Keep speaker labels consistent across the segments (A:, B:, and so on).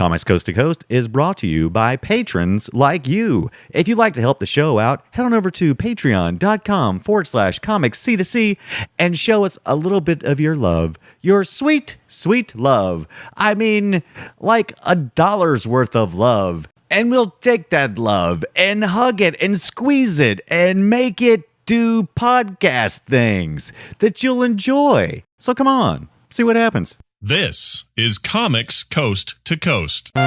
A: Comics Coast to Coast is brought to you by patrons like you. If you'd like to help the show out, head on over to patreon.com/comicsc2c and show us a little bit of your love. Your sweet, sweet love. I mean, like $1 worth of love. And we'll take that love and hug it and squeeze it and make it do podcast things that you'll enjoy. So come on, see what happens.
B: This is Comics Coast to Coast.
A: Hey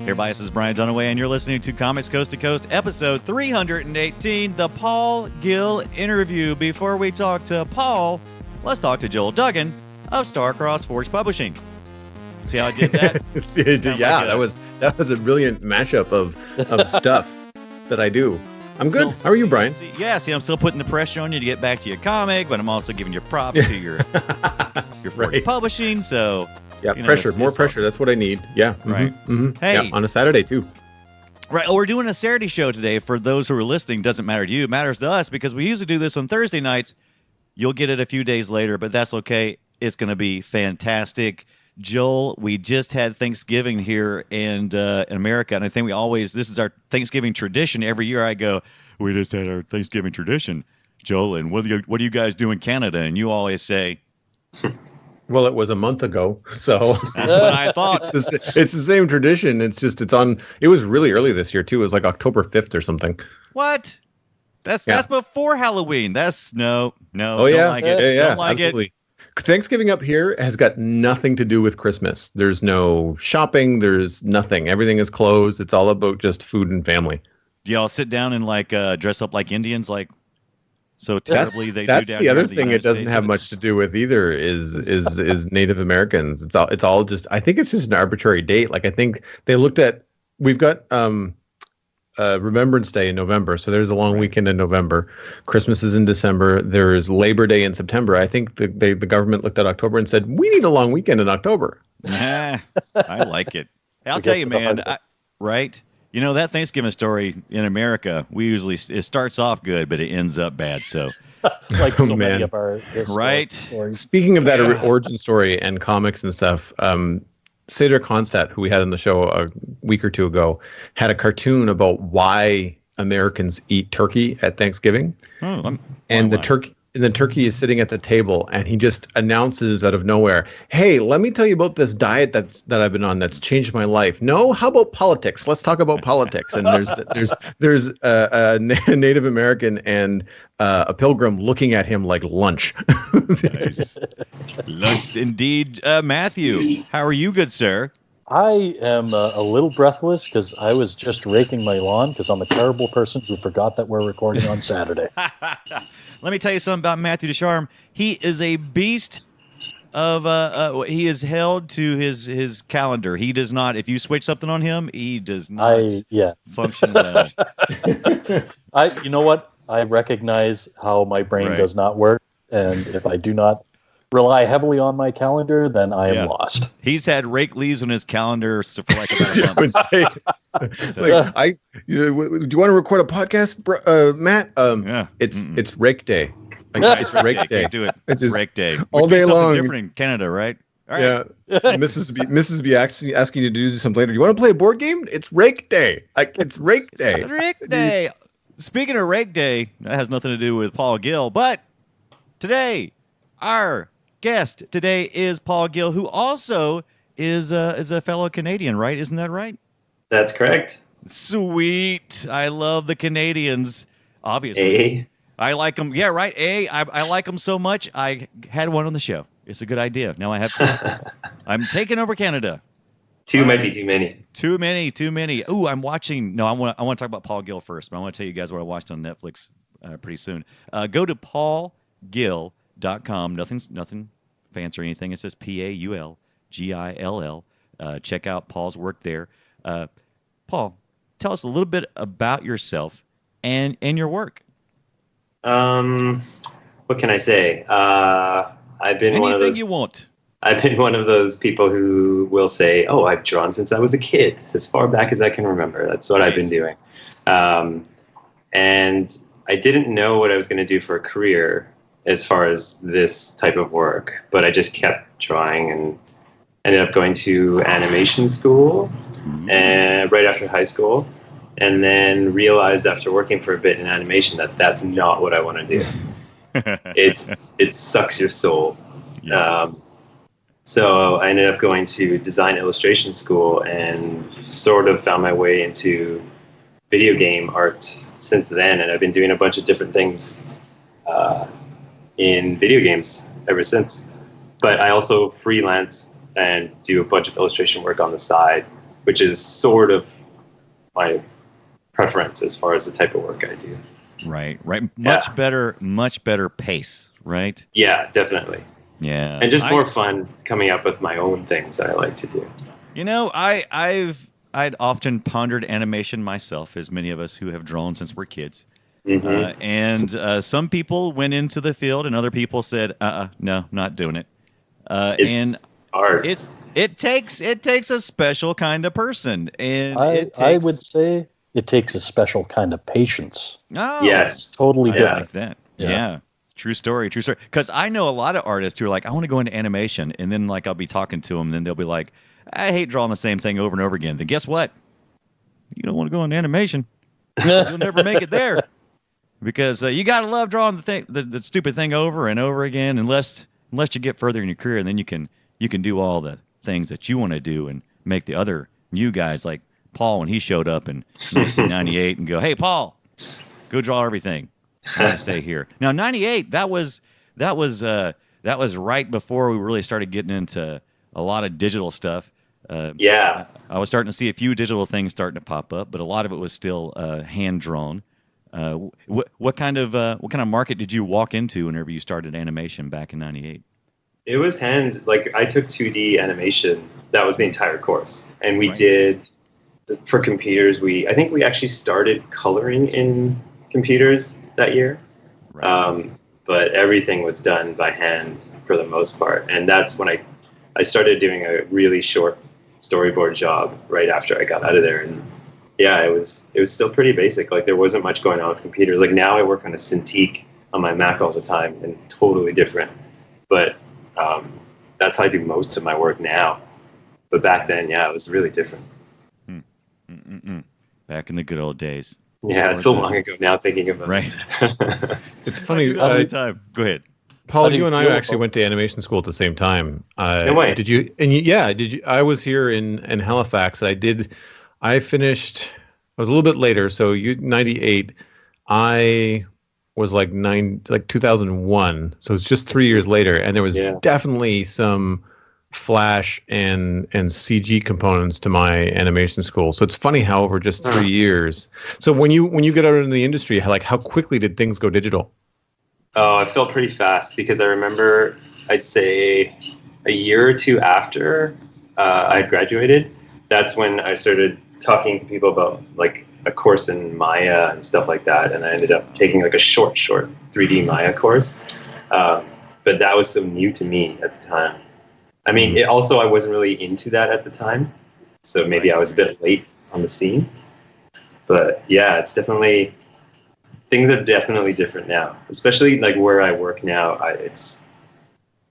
A: everybody, this is Brian Dunaway, and you're listening to Comics Coast to Coast, episode 318, the Paul Gill interview. Before we talk to Paul, let's talk to Joel Duggan of Starcross Forge Publishing. See how I did that?
C: Yeah, that was a brilliant mashup of stuff that I do. I'm good. How are you, Brian?
A: I'm still putting the pressure on you to get back to your comic, but I'm also giving you props to your Forge Publishing. So
C: yeah, pressure, more pressure. That's what I need. Yeah,
A: right.
C: Hey, on a Saturday too.
A: Right. Well, we're doing a Saturday show today. For those who are listening, doesn't matter to you. It matters to us because we usually do this on Thursday nights. You'll get it a few days later, but that's okay. It's going to be fantastic. Joel, we just had Thanksgiving here in America, and I think this is our Thanksgiving tradition. Every year I go, we just had our Thanksgiving tradition, Joel, and what do you guys do in Canada? And you always say,
C: well, it was a month ago, so
A: that's what I thought.
C: It's the same tradition. It's on. It was really early this year too. It was like October 5th or something.
A: What? That's before Halloween. That's no.
C: Oh yeah,
A: like it.
C: Yeah,
A: don't like
C: absolutely.
A: It.
C: Thanksgiving up here has got nothing to do with Christmas. There's no shopping. There's nothing. Everything is closed. It's all about just food and family.
A: Do y'all sit down and dress up like Indians, like so terribly they do down here?
C: That's the other thing it doesn't have much to do with either is Native Americans. It's all just, I think it's just an arbitrary date. Like I think they looked at, we've got Remembrance Day in November, so there's a long weekend in November. Christmas is in December. There's Labor Day in September. I think the government looked at October and said, we need a long weekend in October.
A: I like it. I'll tell you, man, right? You know, that Thanksgiving story in America, it starts off good, but it ends up bad. So,
D: like so many of our stories.
C: Speaking of that origin story and comics and stuff, Cedar Kronstadt, who we had on the show a week or two ago, had a cartoon about why Americans eat turkey at Thanksgiving. The turkey is sitting at the table, and he just announces out of nowhere, "Hey, let me tell you about this diet that I've been on that's changed my life." No, how about politics? Let's talk about politics. And there's a Native American and a pilgrim looking at him like lunch.
A: Nice. Lunch indeed. Matthew, how are you, good sir?
D: I am a little breathless because I was just raking my lawn because I'm a terrible person who forgot that we're recording on Saturday.
A: Let me tell you something about Matthew Ducharme. He is a beast of he is held to his calendar. He does not, if you switch something on him, he does not function well.
D: You know what? I recognize how my brain does not work, and if I do not rely heavily on my calendar, then I am lost.
A: He's had rake leaves on his calendar for like about a month.
C: Do you want to record a podcast, Matt? It's rake day. It's rake day.
A: Do it. It's rake day.
C: All day long.
A: Different in Canada, right? All right.
C: Yeah. Mrs. B asking you to do something later. Do you want to play a board game? It's rake day. It's rake day.
A: Rake day. Speaking of rake day, that has nothing to do with Paul Gill, but today our guest today is Paul Gill, who also is a fellow Canadian, right? Isn't that right?
E: That's correct.
A: Sweet. I love the Canadians, obviously. I like them. Yeah, right. I like them so much. I had one on the show. It's a good idea. Now I have two. I'm taking over Canada.
E: Two might be too many.
A: Too many. Ooh, I'm watching. No, I want to talk about Paul Gill first, but I want to tell you guys what I watched on Netflix pretty soon. Go to paulgill.com. Nothing fancy or anything. It says PAULGILL. Check out Paul's work there. Paul, tell us a little bit about yourself and your work.
E: What can I say? I've been
A: anything
E: one of those.
A: You want.
E: I've been one of those people who will say, "Oh, I've drawn since I was a kid, as far back as I can remember." That's what I've been doing. And I didn't know what I was going to do for a career as far as this type of work, but I just kept trying and ended up going to animation school and right after high school, and then realized after working for a bit in animation that that's not what I want to do. It sucks your soul.
A: Yeah.
E: So I ended up going to design illustration school and sort of found my way into video game art since then. And I've been doing a bunch of different things in video games ever since. But I also freelance and do a bunch of illustration work on the side, which is sort of my preference as far as the type of work I do.
A: Right. Much better pace, right?
E: Yeah, definitely.
A: Yeah.
E: And just more fun coming up with my own things that I like to do.
A: You know, I'd often pondered animation myself, as many of us who have drawn since we're kids.
E: Mm-hmm.
A: And some people went into the field, and other people said, no, not doing it.
E: It's hard.
A: It takes a special kind of person, and
D: I would say it takes a special kind of patience.
A: Oh,
E: yes,
D: totally
A: I
D: different.
A: like that. Yeah. True story. Because I know a lot of artists who are like, I want to go into animation, and then like I'll be talking to them, and then they'll be like, I hate drawing the same thing over and over again. Then guess what? You don't want to go into animation. You'll never make it there, because you gotta love drawing the stupid thing over and over again, unless you get further in your career, and then you can do all the things that you want to do and make the other new guys like Paul when he showed up in 1998 and go, hey Paul, go draw everything. I want to stay here. Now, 98, that was right before we really started getting into a lot of digital stuff.
E: Yeah.
A: I was starting to see a few digital things starting to pop up, but a lot of it was still hand drawn. What kind of market did you walk into whenever you started animation back in 98?
E: It was I took 2D animation. That was the entire course. And we did, for computers, I think we actually started coloring in computers that year. Right. But everything was done by hand for the most part. And that's when I started doing a really short storyboard job right after I got out of there. And yeah, it was still pretty basic. Like there wasn't much going on with computers. Like now I work on a Cintiq on my Mac all the time, and it's totally different. But that's how I do most of my work now. But back then, yeah, it was really different.
A: Back in the good old days.
E: Yeah, it's so long ago now thinking about
A: it.
C: It's funny.
A: All the time. Go ahead.
C: Paul, you and I actually went to animation school at the same time.
E: No way.
C: Did you? And did you? I was here in Halifax. I finished. I was a little bit later. So 98. I was like 2001. So it's just 3 years later, and there was definitely some Flash and CG components to my animation school. So it's funny how over just 3 years. So when you get out into the industry, how quickly did things go digital?
E: Oh, I felt pretty fast, because I remember I'd say a year or two after I graduated, that's when I started talking to people about like a course in Maya and stuff like that. And I ended up taking like a short 3D Maya course. But that was so new to me at the time. I mean, I wasn't really into that at the time, so maybe I was a bit late on the scene. But yeah, things are definitely different now, especially like where I work now. It's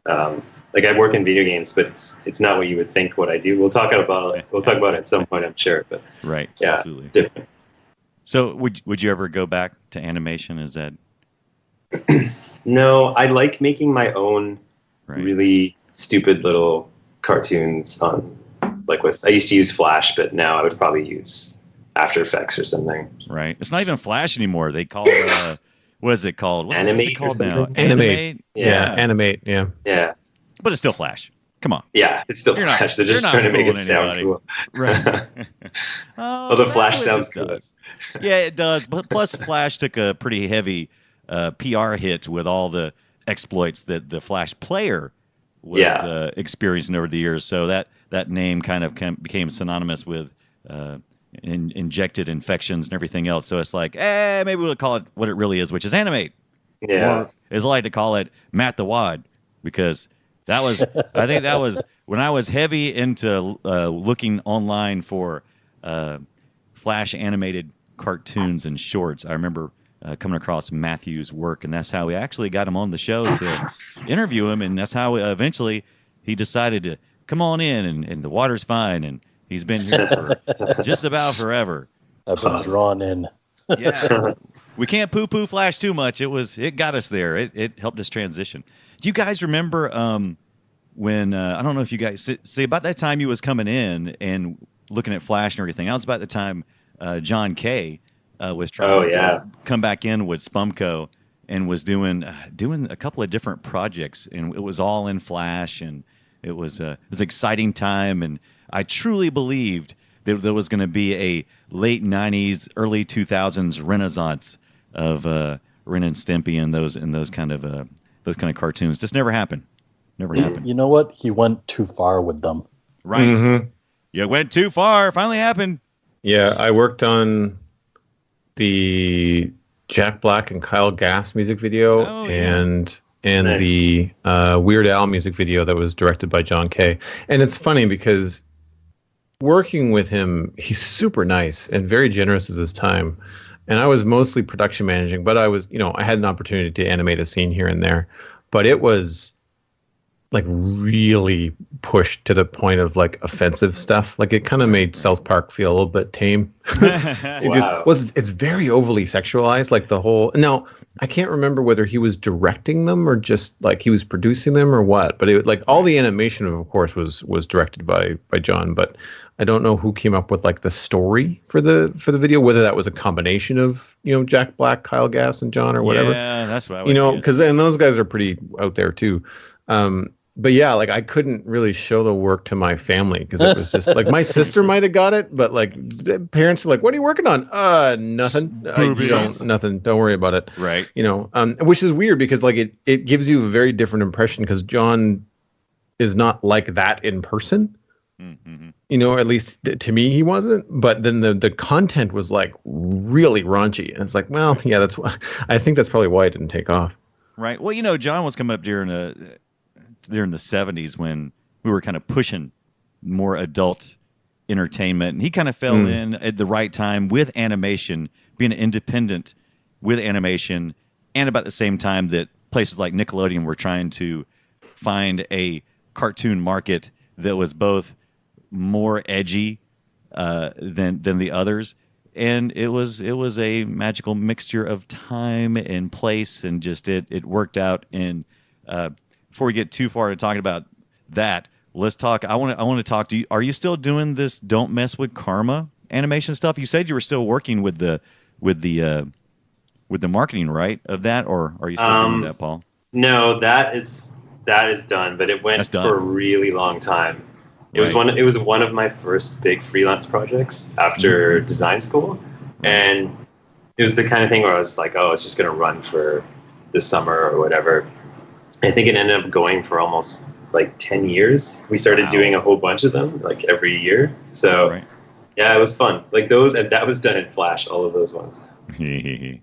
E: like I work in video games, but it's not what you would think what I do. We'll talk about it at some point, I'm sure. But
A: right,
E: yeah,
A: absolutely
E: different.
A: So would you ever go back to animation? Is that?
E: No, I like making my own really stupid little cartoons on I used to use Flash, but now I would probably use After Effects or something.
A: Right. It's not even Flash anymore. They call it what is it called? What's it called now?
C: Animate. Yeah, Animate. Yeah.
E: Yeah.
A: But it's still Flash. Come on.
E: Yeah, it's still Flash. They're just trying to make it sound cool.
A: Right.
E: Well, the Flash sounds cool.
A: Yeah, it does. But plus, Flash took a pretty heavy PR hit with all the exploits that the Flash player was experiencing over the years. So that name kind of became synonymous with injected infections and everything else. So it's like, maybe we'll call it what it really is, which is animate.
E: Yeah.
A: Or as I like to call it, Matt the Wad, because I think that was when I was heavy into looking online for Flash animated cartoons and shorts. I remember coming across Matthew's work, and that's how we actually got him on the show to interview him, and that's how eventually he decided to come on in, and the water's fine, and he's been here for just about forever.
D: I've been drawn in.
A: Yeah, we can't poo-poo Flash too much. It got us there. It helped us transition. Do you guys remember when I don't know if you guys see about that time you was coming in and looking at Flash and everything? That was about the time John Kay was trying to come back in with Spumco and was doing a couple of different projects, and it was all in Flash, and it was an exciting time, and I truly believed that there was going to be a late '90s, early 2000s renaissance of Ren and Stimpy and those kind of cartoons. Just never happened. Never happened.
D: You know what? He went too far with them.
A: Right. Mm-hmm. You went too far. Finally happened.
C: Yeah, I worked on the Jack Black and Kyle Gass music video and nice. The Weird Al music video that was directed by John Kay. And it's funny because working with him, he's super nice and very generous with his time. And I was mostly production managing, but I was, I had an opportunity to animate a scene here and there. But it was like really pushed to the point of like offensive stuff. Like it kind of made South Park feel a little bit tame. It's very overly sexualized. Like the whole, now I can't remember whether he was directing them or just like he was producing them or what, but it like all the animation of course was directed by John, but I don't know who came up with like the story for the video, whether that was a combination of, Jack Black, Kyle Gass and John or whatever.
A: Yeah, that's what I would
C: because then those guys are pretty out there too. But yeah, like I couldn't really show the work to my family because it was just like my sister might have got it, but like parents are like, "What are you working on?" Nothing. Nothing. Don't worry about it.
A: Right.
C: Which is weird because like it gives you a very different impression because John is not like that in person. Mm-hmm. At least to me he wasn't. But then the content was like really raunchy, and it's like, well, yeah, that's why I think that's probably why it didn't take off.
A: Right. Well, John was coming up during the 70s when we were kind of pushing more adult entertainment, and he kind of fell in at the right time with animation, being independent with animation, and about the same time that places like Nickelodeon were trying to find a cartoon market that was both more edgy than the others. And it was a magical mixture of time and place, and just it worked out. And before we get too far to talking about that, let's talk. I want to talk to you. Are you still doing this "Don't Mess with Karma" animation stuff? You said you were still working with the marketing, right, of that, or are you still doing that, Paul?
E: No, that is done, but it went for a really long time. It was one of my first big freelance projects after design school, and it was the kind of thing where I was like, oh, it's just going to run for the summer or whatever. I think it ended up going for almost like 10 years. We started doing a whole bunch of them like every year. So yeah, it was fun. Like those, and that was done in Flash, all of those ones.
A: Kind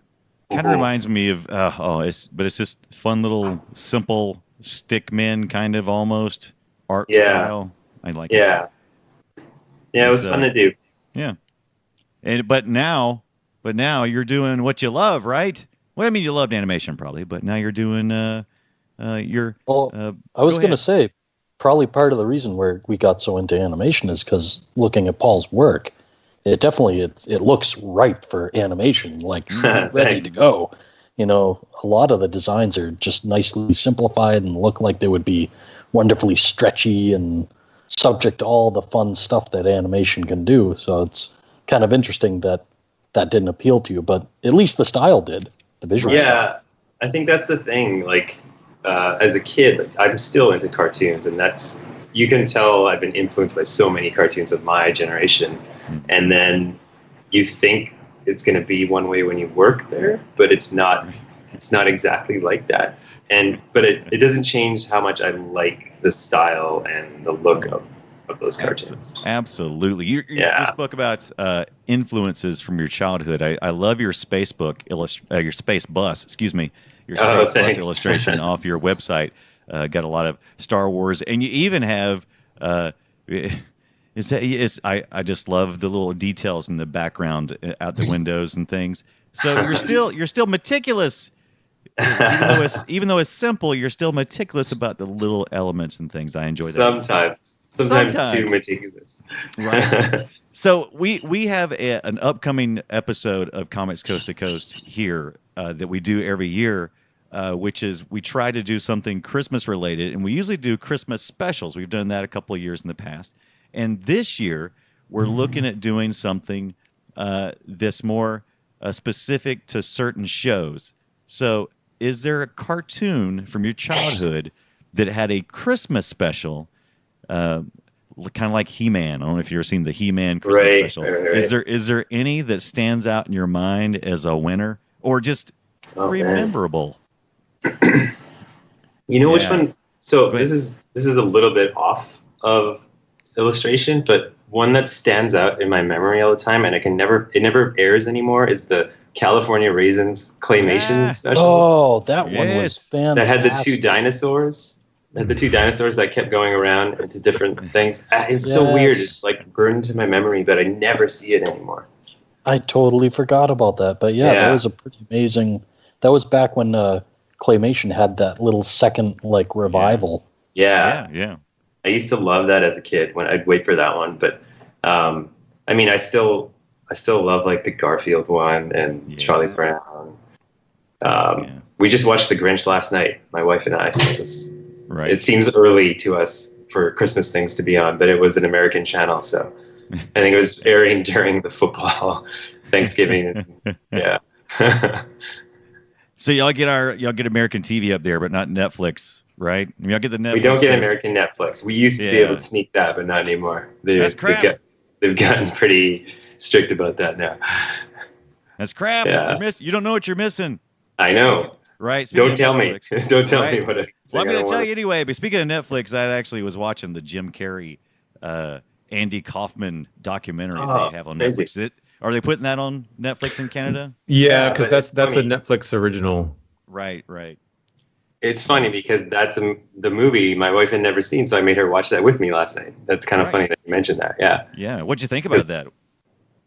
A: of reminds me of, it's just fun little simple stickmen kind of almost art style. I like it.
E: Yeah, it was fun to do.
A: Yeah. But now you're doing what you love, right? Well, I mean, you loved animation probably, but now you're doing I
D: was going to say, probably part of the reason where we got so into animation is because looking at Paul's work, it looks ripe for animation, like ready to go. A lot of the designs are just nicely simplified and look like they would be wonderfully stretchy and subject to all the fun stuff that animation can do. So it's kind of interesting that didn't appeal to you, but at least the style did, the visual style.
E: Yeah, I think that's the thing. Like, as a kid, I'm still into cartoons, and you can tell I've been influenced by so many cartoons of my generation. And then you think it's going to be one way when you work there, but it's not exactly like that. But it doesn't change how much I like the style and the look of those cartoons.
A: Absolutely. You spoke about influences from your childhood. I love your space book, your space bus, excuse me, your space bus illustration off your website. Got a lot of Star Wars, and you even have I just love the little details in the background out the windows and things. So you're still meticulous. Even though it's simple, you're still meticulous about the little elements and things. I enjoy that.
E: Sometimes too meticulous.
A: Right. So we have an upcoming episode of Comics Coast to Coast here that we do every year, which is we try to do something Christmas related, and we usually do Christmas specials. We've done that a couple of years in the past, and this year we're looking at doing something that's more specific to certain shows. So, is there a cartoon from your childhood that had a Christmas special, kind of like He-Man? I don't know if you've ever seen the He-Man Christmas special. Right. Is there any that stands out in your mind as a winner, or just rememberable?
E: You know which one? So this is a little bit off of illustration, but one that stands out in my memory all the time, and it never airs anymore, is the California Raisins claymation special.
D: Oh, that one was fantastic.
E: That had the two dinosaurs. The two dinosaurs that kept going around into different things. It's so weird. It's like burned into my memory, but I never see it anymore.
D: I totally forgot about that. But that was a pretty amazing. That was back when claymation had that little second revival.
E: Yeah. I used to love that as a kid when I'd wait for that one. But I mean, I still love like the Garfield one and Charlie Brown. We just watched The Grinch last night, my wife and I.
A: Right.
E: It seems early to us for Christmas things to be on, but it was an American channel, so I think it was airing during the football Thanksgiving. Yeah.
A: So y'all get American TV up there, but not Netflix, right? Y'all get the Netflix.
E: We don't get American Netflix. We used to be able to sneak that, but not anymore.
A: That's crap.
E: They've gotten pretty strict about that now.
A: That's crap.
E: Yeah.
A: You don't know what you're missing.
E: I know.
A: Right.
E: Don't tell me. Don't tell me what.
A: Well, I'm going to tell you anyway. But speaking of Netflix, I actually was watching the Jim Carrey, Andy Kaufman documentary they have on Netflix. Are they putting that on Netflix in Canada?
C: Yeah, because that's a Netflix original.
A: Right.
E: It's funny because that's the movie my wife had never seen, so I made her watch that with me last night. That's kind of funny that you mentioned that. Yeah.
A: Yeah. What'd you think about that?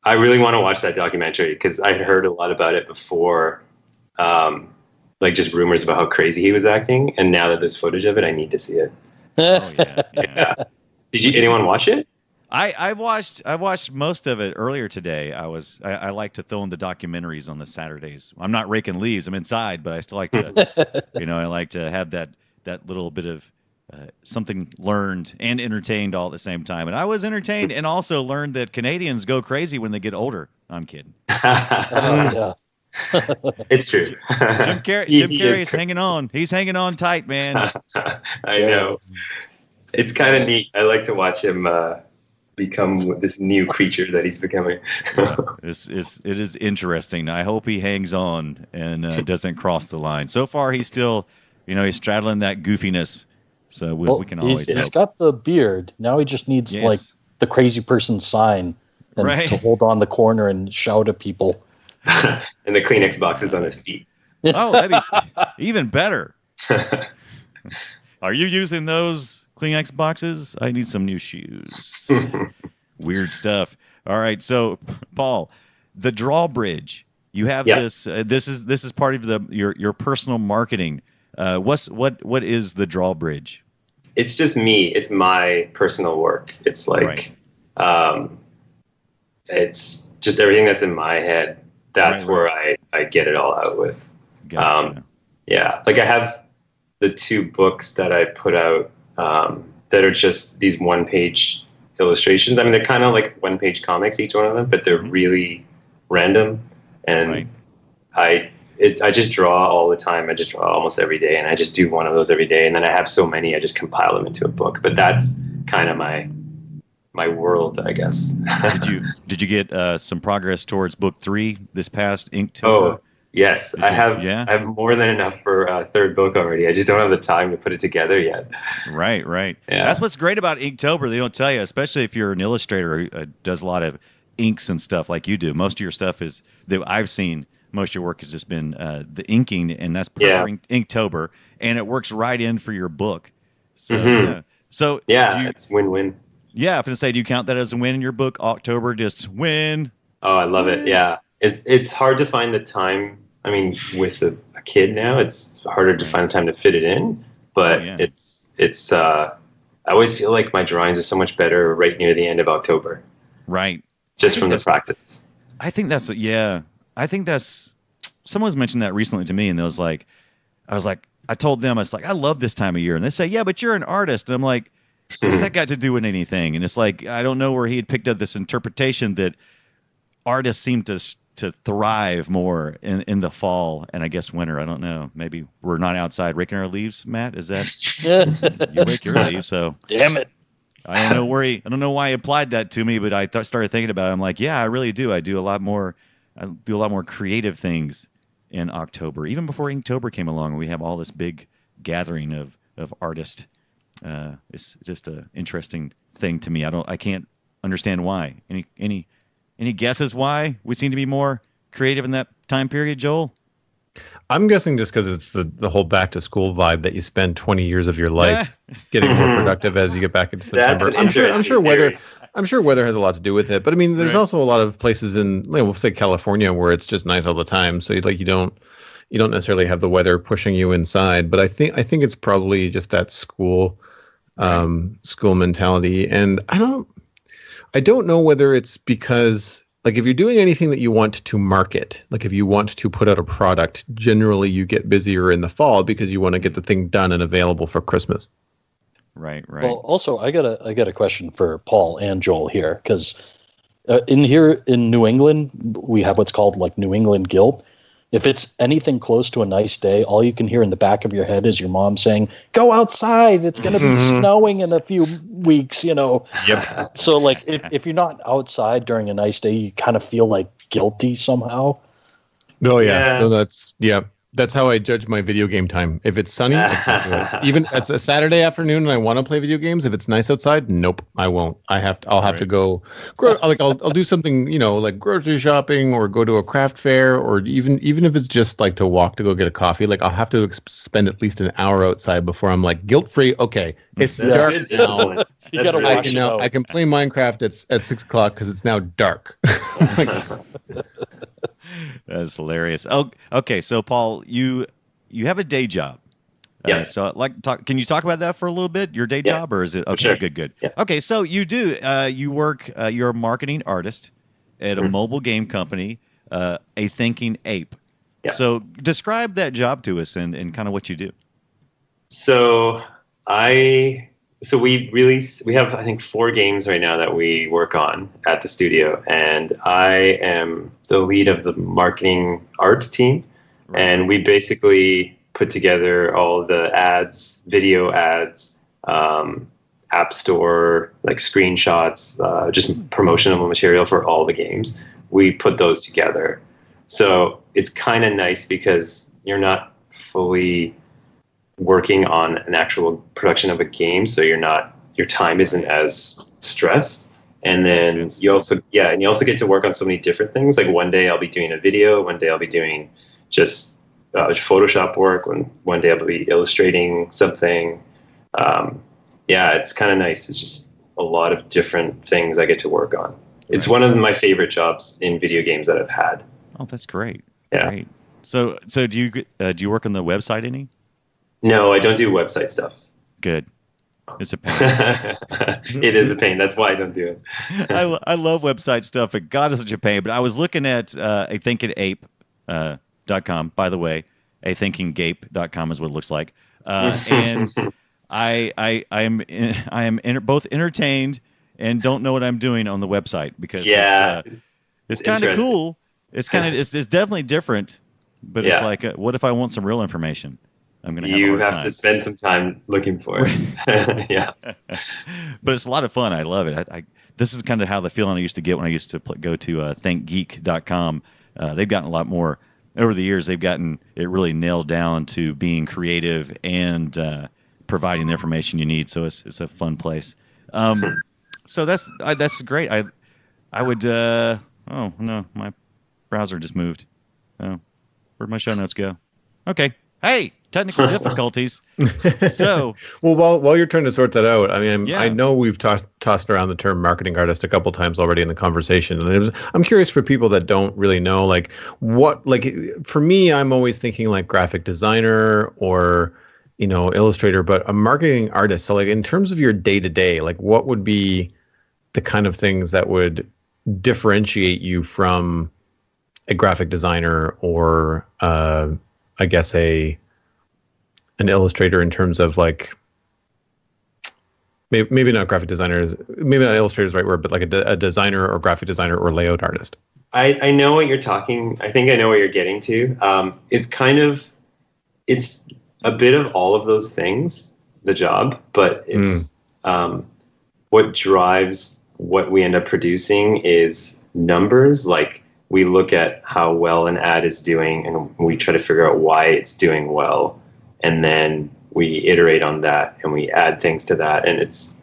E: I really want to watch that documentary because I heard a lot about it before, just rumors about how crazy he was acting, and now that there's footage of it, I need to see it.
A: Oh yeah.
E: Did anyone watch it?
A: I watched most of it earlier today. I like to throw in the documentaries on the Saturdays. I'm not raking leaves. I'm inside, but I still like to, I like to have that little bit of something learned and entertained all at the same time. And I was entertained and also learned that Canadians go crazy when they get older. I'm kidding.
E: It's true.
A: Jim Carrey's hanging on. He's hanging on tight, man.
E: I know. It's kind of neat. I like to watch him become this new creature that he's becoming.
A: It is interesting. I hope he hangs on and doesn't cross the line. So far, he's still, he's straddling that goofiness. So we can always hope.
D: He's got the beard. Now he just needs the crazy person sign and to hold on the corner and shout at people.
E: And the Kleenex boxes on his feet.
A: Oh, that'd be even better. Are you using those Kleenex boxes? I need some new shoes. Weird stuff. All right, so Paul, the Drawbridge. You have this. This is part of your personal marketing. What is the Drawbridge?
E: It's just me. It's my personal work. It's like, it's just everything that's in my head. That's where I get it all out with.
A: Gotcha.
E: Like I have the two books that I put out that are just these one-page illustrations. I mean, they're kind of like one-page comics, each one of them, but they're really random. And I just draw all the time. I just draw almost every day, and I just do one of those every day. And then I have so many, I just compile them into a book. But that's kind of my world, I guess. Did
A: you get some progress towards book 3 this past Inktober?
E: Oh, yes. I have more than enough for a third book already. I just don't have the time to put it together yet.
A: Right. Yeah. That's what's great about Inktober. They don't tell you, especially if you're an illustrator who does a lot of inks and stuff like you do. Most of your stuff is that I've seen. Most of your work has just been the inking, and that's perfect Inktober, and it works right in for your book. So,
E: it's win-win.
A: Yeah, I was going to say, do you count that as a win in your book? October, just win.
E: Oh, I love it. Yeah. it's hard to find the time. I mean, with a kid now, it's harder to find the time to fit it in. But it's I always feel like my drawings are so much better right near the end of October.
A: Right.
E: Just from the practice.
A: I think that's someone's mentioned that recently to me, and I was like, I told them, I was like, I love this time of year, and they say, yeah, but you're an artist, and I'm like, what's that got to do with anything? And it's like, I don't know where he had picked up this interpretation that artists seem to thrive more in the fall and I guess winter. I don't know. Maybe we're not outside raking our leaves, Matt. Is that you rake your leaves? So
D: damn it.
A: I don't know why he applied that to me, but I started thinking about it. I'm like, yeah, I really do. I do a lot more creative things in October, even before Inktober came along. We have all this big gathering of artists. It's just an interesting thing to me. I can't understand why. Any guesses why we seem to be more creative in that time period, Joel?
C: I'm guessing just because it's the whole back to school vibe that you spend 20 years of your life getting more productive as you get back into September. I'm sure weather has a lot to do with it. But I mean, there's also a lot of places in, we'll say California, where it's just nice all the time. So you don't necessarily have the weather pushing you inside. But I think it's probably just that school mentality. And I don't know whether it's because, like, if you're doing anything that you want to market, like if you want to put out a product, generally you get busier in the fall because you want to get the thing done and available for Christmas.
A: Right.
D: Well, also, I got a question for Paul and Joel here, because in New England, we have what's called like New England Gill. If it's anything close to a nice day, all you can hear in the back of your head is your mom saying, "Go outside. It's going to be snowing in a few weeks,"
C: Yep.
D: So like if you're not outside during a nice day, you kind of feel like guilty somehow.
C: Oh yeah. No, that's how I judge my video game time. If it's sunny, I can't do it. Even it's a Saturday afternoon and I want to play video games. If it's nice outside, nope, I won't. I'll have to go. I'll do something, like grocery shopping or go to a craft fair, or even if it's just like to walk to go get a coffee. Like I'll have to spend at least an hour outside before I'm like guilt free. Okay, it's dark now.
D: You gotta
C: I
D: wash
C: can
D: it
C: now.
D: out.
C: I can play Minecraft at 6 o'clock because it's now dark.
A: That's hilarious. Oh, okay. So, Paul, you have a day job.
E: Yeah.
A: Can you talk about that for a little bit? Your day job, or is it okay?
E: Sure.
A: Good.
E: Yeah.
A: Okay, so you do. You work. You're a marketing artist at a mobile game company, a thinking ape.
E: Yeah.
A: So, describe that job to us and kind of what you do.
E: So we have, I think, 4 games right now that we work on at the studio, and I am the lead of the marketing arts team. Right. And we basically put together all the ads, video ads, app store, like screenshots, just promotional material for all the games. We put those together. So it's kind of nice because you're not fully working on an actual production of a game, so your time isn't as stressed. And then you also get to work on so many different things. Like one day I'll be doing a video, one day I'll be doing just Photoshop work, one day I'll be illustrating something. It's kind of nice. It's just a lot of different things I get to work on. It's one of my favorite jobs in video games that I've had.
A: Oh, that's great.
E: Yeah.
A: Great. So do you work on the website any?
E: No, I don't do website stuff.
A: Good. It's a pain.
E: It is a pain. That's why I don't do it.
A: I love website stuff, but God, it's such a pain. But I was looking at a thinkingape.com, by the way. A thinkingape.com is what it looks like. And I am both entertained and don't know what I'm doing on the website because it's kind of cool. It's definitely different, but it's like, what if I want some real information? I'm going to have a hard time.
E: To spend some time looking for it. Yeah.
A: But it's a lot of fun. I love it. This is kind of how the feeling I used to get when I used to go to thinkgeek.com. They've gotten a lot more over the years. They've gotten it really nailed down to being creative and providing the information you need. So it's a fun place. So that's great. I would. Oh no, my browser just moved. Oh, where'd my show notes go? Okay. Hey, technical difficulties. So,
C: well, while you're trying to sort that out, I mean,
A: Yeah.
C: I know we've tossed around the term marketing artist a couple times already in the conversation, and I'm curious for people that don't really know, like for me, I'm always thinking like graphic designer or Illustrator, but a marketing artist. So like in terms of your day to day, like what would be the kind of things that would differentiate you from a graphic designer or I guess an illustrator in terms of like maybe not graphic designers, maybe not illustrator is the right word, but like a designer or graphic designer or layout artist.
E: I know what you're talking. I think I know what you're getting to. It's a bit of all of those things, the job, but it's what drives what we end up producing is numbers. Like we look at how well an ad is doing and we try to figure out why it's doing well. And then we iterate on that and we add things to that. And it's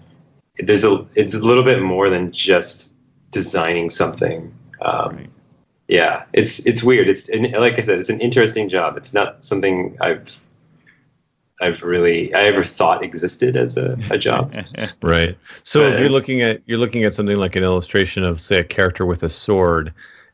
E: a little bit more than just designing something.
A: Right.
E: Yeah, it's weird. Like I said, it's an interesting job. It's not something I ever thought existed as a job.
C: Right. So if you're looking at something like an illustration of, say, a character with a sword,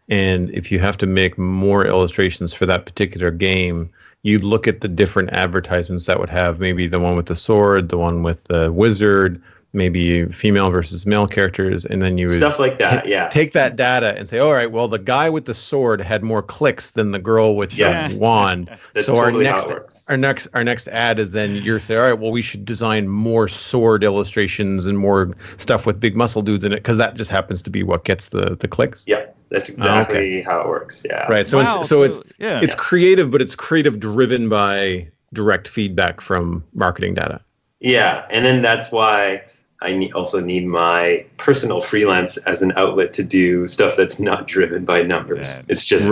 C: and if you have to make more illustrations for that particular game, you look at the different advertisements that would have maybe the one with the sword, the one with the wizard, maybe female versus male characters, and then you would
E: Stuff like that, yeah.
C: take that data and say, all right, well, the guy with the sword had more clicks than the girl with the wand.
E: That's
C: so
E: totally how it works.
C: our next ad is then you're saying, all right, well, we should design more sword illustrations and more stuff with big muscle dudes in it because that just happens to be what gets the clicks.
E: Yeah, that's exactly how it works. Yeah.
C: Right. So
A: Wow,
C: it's creative, but it's creative driven by direct feedback from marketing data.
E: Yeah, and then that's why I also need my personal freelance as an outlet to do stuff that's not driven by numbers. It's just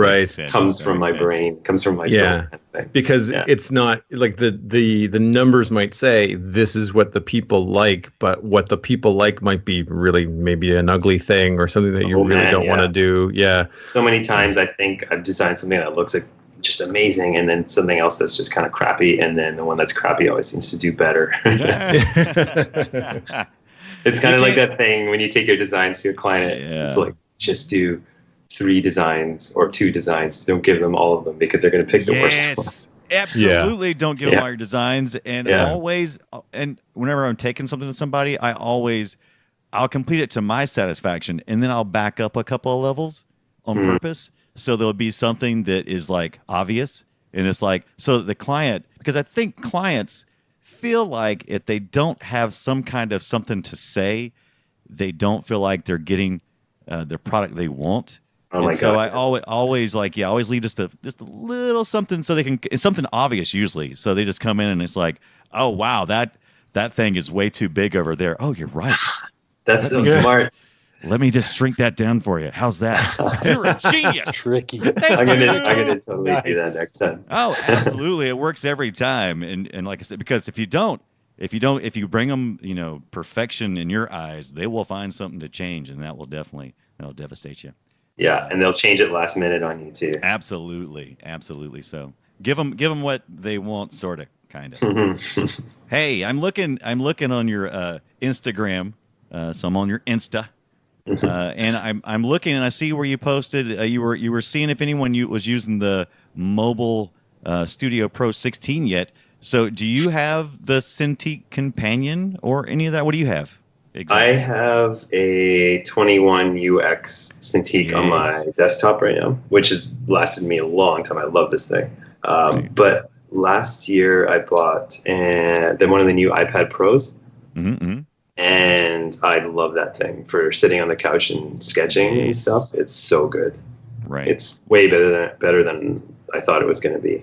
E: comes from my brain, comes from my soul. Kind of thing.
C: Because it's not like the numbers might say this is what the people like, but what the people like might be really maybe an ugly thing or something that you really don't want to do. Yeah.
E: So many times I think I've designed something that looks like just amazing, and then something else that's just kind of crappy, and then the one that's crappy always seems to do better. It's kind of like that thing when you take your designs to your client. Yeah. It's like, just do 3 designs or 2 designs. Don't give them all of them because they're going to pick the worst one.
A: Absolutely. Don't give them all your designs. And always, and whenever I'm taking something to somebody, I'll complete it to my satisfaction. And then I'll back up a couple of levels on purpose. So there'll be something that is like obvious. And it's like, so the client, because I think clients feel like if they don't have some kind of something to say, they don't feel like they're getting the product they want.
E: Oh my God.
A: So I always leave just a little something so they can. It's something obvious usually. So they just come in and it's like, oh wow, that thing is way too big over there. Oh, you're right.
E: That's so smart.
A: Let me just shrink that down for you. How's that? You're a genius.
D: Tricky.
E: I'm gonna totally do that next time.
A: Oh, absolutely. It works every time. And like I said, because if you bring them, perfection in your eyes, they will find something to change, and that'll devastate you.
E: Yeah, and they'll change it last minute on you too.
A: Absolutely. So give them what they want, sort of, kind of. Hey, I'm looking on your Instagram. So I'm on your Insta. And I'm looking and I see where you posted you were seeing if anyone was using the mobile Studio Pro 16 yet. So do you have the Cintiq Companion or any of that? What do you have? Exactly.
E: I have a 21 UX Cintiq on my desktop right now, which has lasted me a long time. I love this thing. But last year I bought one of the new iPad Pros. Mm-hmm. And I love that thing for sitting on the couch and sketching and stuff. It's so good.
A: Right.
E: It's way better than I thought it was going to be.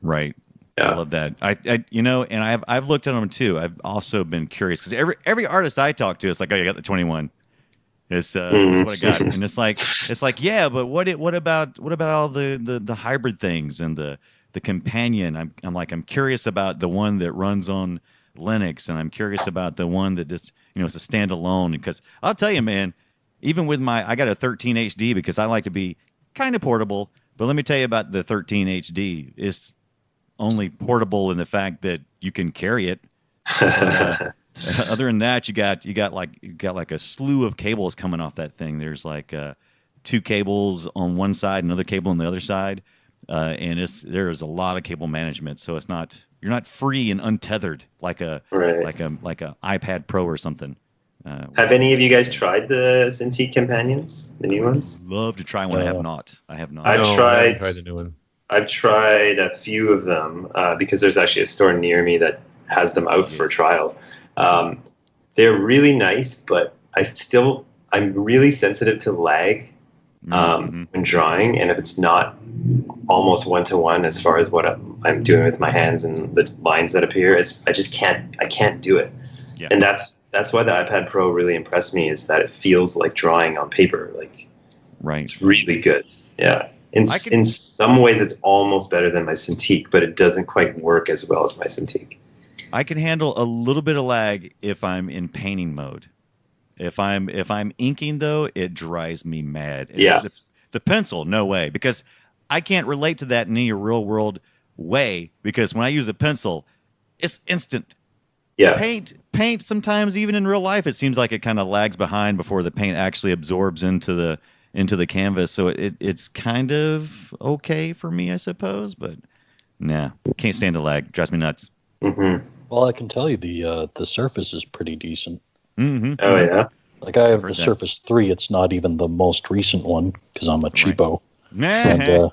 A: Right.
E: Yeah.
A: I love that. And I've looked at them too. I've also been curious because every artist I talk to, it's like, oh, you got the 21. It's what I got, and it's like, yeah, but what about all the hybrid things and the companion? I'm curious about the one that runs on Linux, and I'm curious about the one that just it's a standalone. Because I'll tell you, man, even with I got a 13 HD because I like to be kind of portable. But let me tell you about the 13 HD. only portable in the fact that you can carry it. But, other than that, you got like a slew of cables coming off that thing. There's like 2 cables on one side, another cable on the other side, and there is a lot of cable management. So you're not free and untethered like a iPad Pro or something.
E: Have any of you guys tried the Cintiq companions, the new ones?
A: Love to try one. I have not.
E: I haven't
C: tried the new one.
E: I've tried a few of them because there's actually a store near me that has them out for trials. They're really nice, but I'm really sensitive to lag when drawing, and if it's not almost 1-to-1 as far as what I'm doing with my hands and the lines that appear, I can't do it. Yeah. And that's why the iPad Pro really impressed me, is that it feels like drawing on paper. Right. It's really good. Yeah. In some ways, it's almost better than my Cintiq, but it doesn't quite work as well as my Cintiq.
A: I can handle a little bit of lag if I'm in painting mode. If I'm inking, though, it drives me mad. The pencil, no way, because I can't relate to that in any real world way, because when I use a pencil, it's instant.
E: Yeah.
A: Paint sometimes, even in real life, it seems like it kind of lags behind before the paint actually absorbs into the canvas. So it's kind of okay for me, I suppose, but nah, can't stand the lag. Drives me nuts.
E: Mm-hmm.
D: Well, I can tell you the Surface is pretty decent.
A: Mm-hmm.
E: Oh yeah.
D: Like I have the Surface 3. It's not even the most recent one because I'm a cheapo. Right.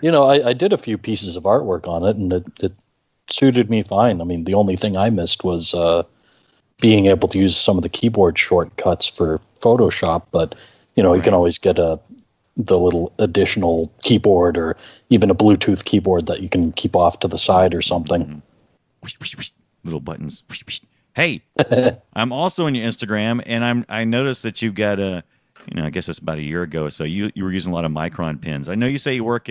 D: And I did a few pieces of artwork on it, and it suited me fine. I mean, the only thing I missed was being able to use some of the keyboard shortcuts for Photoshop, but you can always get the little additional keyboard or even a Bluetooth keyboard that you can keep off to the side or something.
A: Little buttons. Hey, I'm also on your Instagram, and I noticed that you've got I guess it's about a year ago or so, you were using a lot of Micron pens. I know you say you work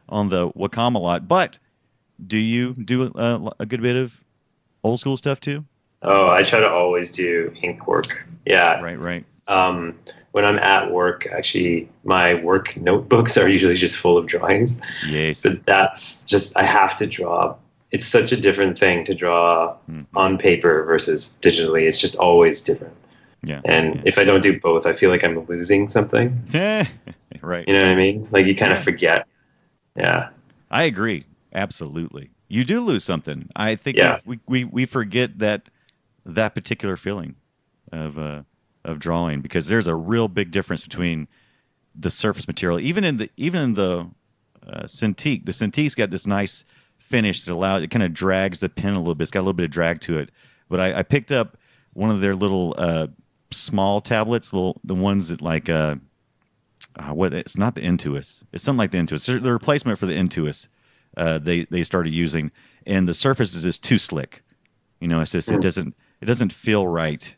A: on the Wacom a lot, but do you do a good bit of old school stuff too?
E: Oh, I try to always do ink work. Yeah.
A: Right.
E: When I'm at work, actually, my work notebooks are usually just full of drawings.
A: Yes.
E: But that's just, I have to draw. It's such a different thing to draw on paper versus digitally. It's just always different.
A: Yeah.
E: And if I don't do both, I feel like I'm losing something.
A: Right.
E: You know what I mean? Like you kind of forget. Yeah.
A: I agree. Absolutely. You do lose something. I think we forget that particular feeling of drawing, because there's a real big difference between the surface material. Even in the Cintiq. The Cintiq's got this nice finish that it kind of drags the pen a little bit. It's got a little bit of drag to it. But I picked up one of their little small tablets, the ones that like it's not the Intuos. It's something like the Intuos. They're the replacement for the Intuos. They started using, and the surface is just too slick. It's just it doesn't feel right,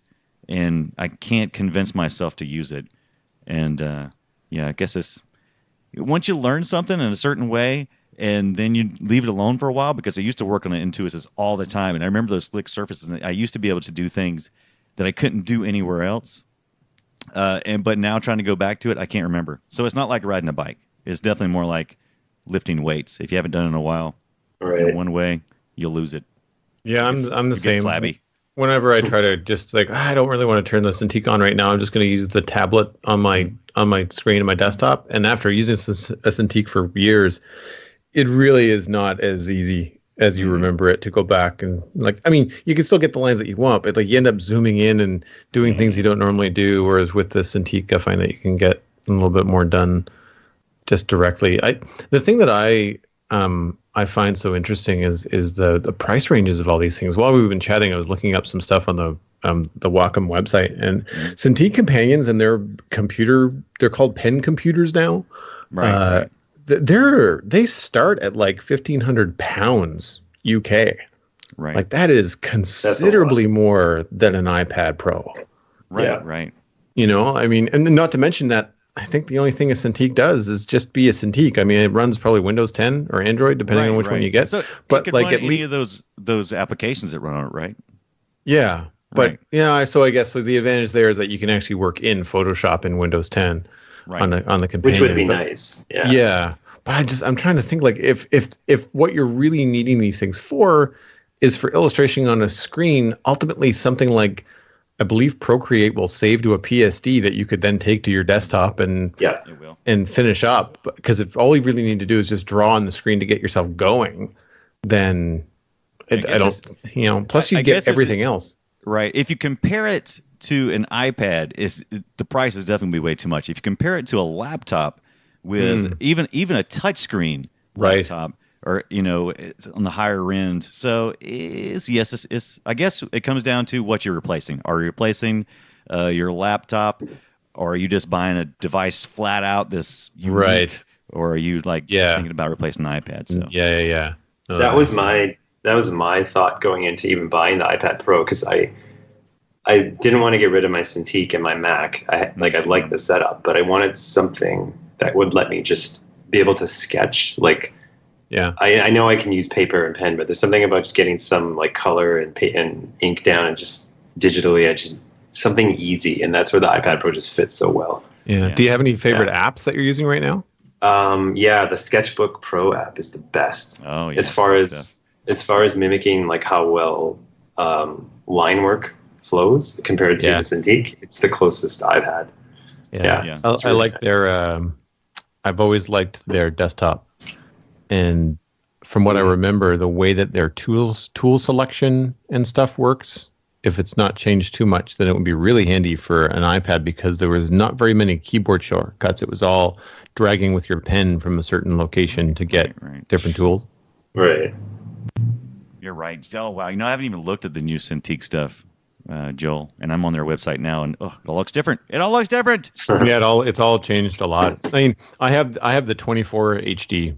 A: and I can't convince myself to use it. And I guess it's once you learn something in a certain way, and then you leave it alone for a while, because I used to work on an Intuos all the time, and I remember those slick surfaces. And I used to be able to do things that I couldn't do anywhere else. But now trying to go back to it, I can't remember. So it's not like riding a bike. It's definitely more like lifting weights. If you haven't done it in a while, in one way, you'll lose it.
C: Yeah, I'm the same.
A: Flabby.
C: Whenever I try to just I don't really want to turn the Cintiq on right now. I'm just going to use the tablet on my screen of my desktop. And after using a Cintiq for years, it really is not as easy as you remember it to go back and you can still get the lines that you want, but you end up zooming in and doing things you don't normally do. Whereas with the Cintiq, I find that you can get a little bit more done just directly. The thing that I find so interesting is the price ranges of all these things. While we've been chatting, I was looking up some stuff on the Wacom website, and Cintiq companions and their computer, they're called pen computers now.
A: Right.
C: They start at like £1,500 UK.
A: Right.
C: That is considerably more than an iPad Pro.
A: Right.
E: Yeah.
A: Right.
C: And not to mention that I think the only thing a Cintiq does is just be a Cintiq. It runs probably Windows 10 or Android, depending on which one you get.
A: So
C: but
A: it could run any of those applications that run on it, right?
C: Yeah. But so I guess the advantage there is that you can actually work in Photoshop in Windows 10 on the companion.
E: Which would be nice. Yeah.
C: Yeah. But I'm trying to think like if what you're really needing these things for is for illustration on a screen, ultimately something like, I believe Procreate will save to a PSD that you could then take to your desktop and finish up. Because if all you really need to do is just draw on the screen to get yourself going, then plus you get everything else.
A: Right. If you compare it to an iPad, the price is definitely way too much. If you compare it to a laptop with even a touchscreen laptop, or it's on the higher end. So it's I guess it comes down to what you're replacing. Are you replacing your laptop, or are you just buying a device flat out this unique,
C: right? Or
A: are you thinking about replacing an iPad? So
C: yeah.
E: No, that was my thought going into even buying the iPad Pro, because I didn't want to get rid of my Cintiq and my Mac. I like the setup, but I wanted something that would let me just be able to sketch. I know I can use paper and pen, but there's something about just getting some color and ink down and just digitally, something easy, and that's where the iPad Pro just fits so well.
C: Yeah. Do you have any favorite apps that you're using right now?
E: The Sketchbook Pro app is the best.
A: Oh, yeah.
E: As far as mimicking how well line work flows compared to the Cintiq, it's the closest I've had.
C: Yeah. I like their. I've always liked their desktop, and from what I remember, the way that their tool selection and stuff works, if it's not changed too much, then it would be really handy for an iPad, because there was not very many keyboard shortcuts. It was all dragging with your pen from a certain location to get different tools.
E: Right.
A: You're right. Oh, wow. I haven't even looked at the new Cintiq stuff, Joel, and I'm on their website now, and it all looks different. It all looks different.
C: Yeah, it's all changed a lot. I mean, I have the 24 HD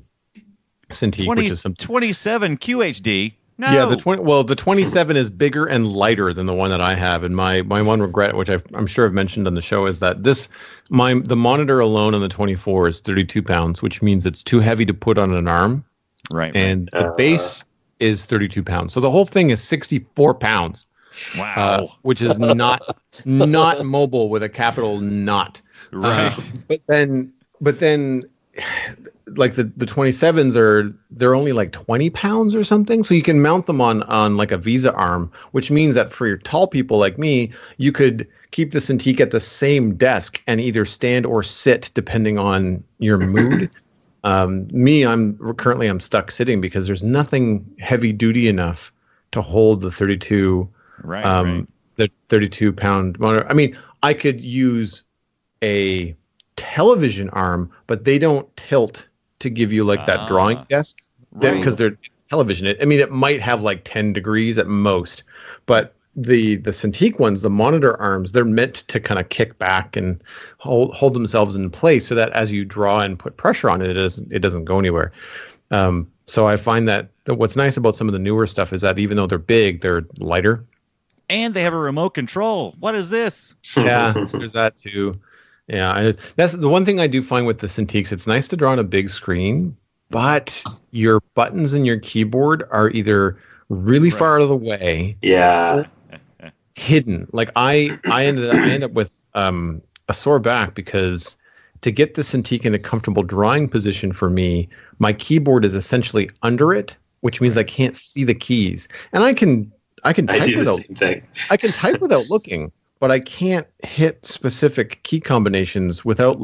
C: Cintiq, which is some
A: 27 QHD. No.
C: Yeah, the 27 is bigger and lighter than the one that I have, and my one regret, which I'm sure I've mentioned on the show, is that the monitor alone on the 24 is 32 pounds, which means it's too heavy to put on an arm.
A: Right.
C: And the base is 32 pounds, so the whole thing is 64 pounds.
A: Wow.
C: Which is not mobile with a capital not.
A: Right.
C: But then like the 27s they're only 20 pounds or something, so you can mount them on a Visa arm, which means that for your tall people like me, you could keep the Cintiq at the same desk and either stand or sit depending on your mood. I'm stuck sitting because there's nothing heavy duty enough to hold the 32 the 32 pound monitor. I mean, I could use a television arm, but they don't tilt to give you that drawing desk, because they're television. It might have 10 degrees at most, but the Cintiq ones, the monitor arms, they're meant to kind of kick back and hold themselves in place so that as you draw and put pressure on it, it doesn't go anywhere. So I find that what's nice about some of the newer stuff is that even though they're big, they're lighter.
A: And they have a remote control. What is this?
C: Yeah, there's that too. Yeah, that's the one thing I do find with the Cintiqs. It's nice to draw on a big screen, but your buttons and your keyboard are either really far out of the way, or hidden. I end up with a sore back, because to get the Cintiq in a comfortable drawing position for me, my keyboard is essentially under it, which means I can't see the keys, and I can type I can type without looking, but I can't hit specific key combinations without